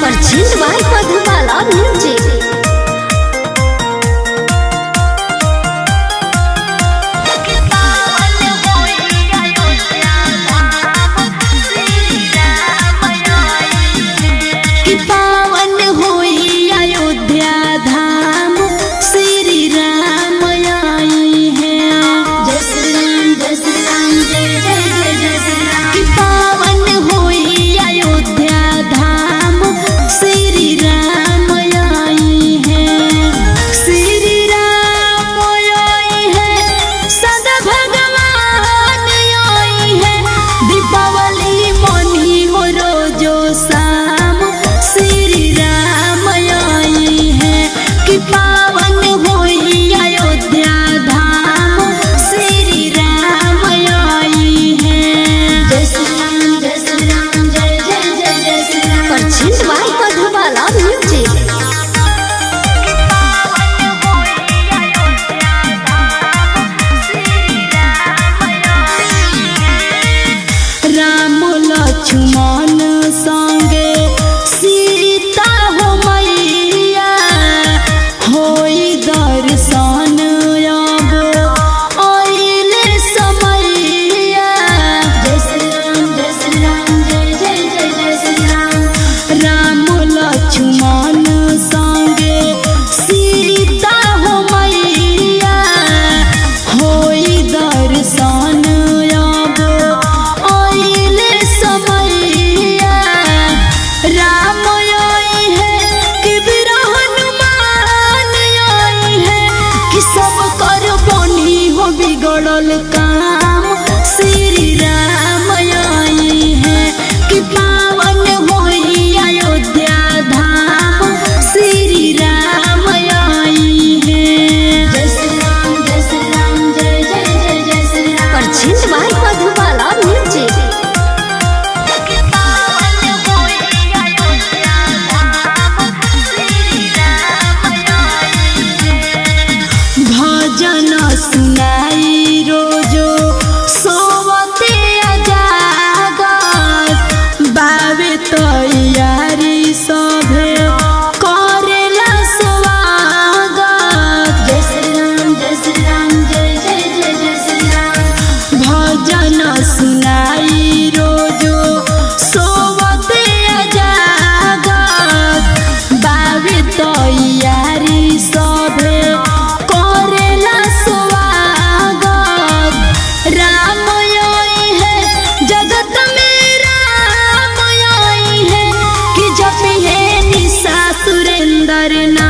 Purchase by Madhubala music. Lakshman संगे सीता हो मैया होई दर्शन अब आइले समैया। जय श्री राम जय श्री राम जय जय जय जय श्री राम। राम लक्ष्मण संगे सीता हो मैया होई दर्शन बिगड़ल काम श्री राम आई है कि पावन होई अयोध्या धाम श्री राम आई है। जय श्री राम जय श्री राम जय जय जय जय Shri Ram. Purchase by Madhubala music. भजन सुनाई रोजो सोवते अजागत बाबे तैयारी सभे करेला स्वागत। जय श्री राम जय श्री राम जय जय जय जय श्री राम। भजन सुनाई रोजो सोवते अजागत बाबे तैयारी सभे सुरेंद्र।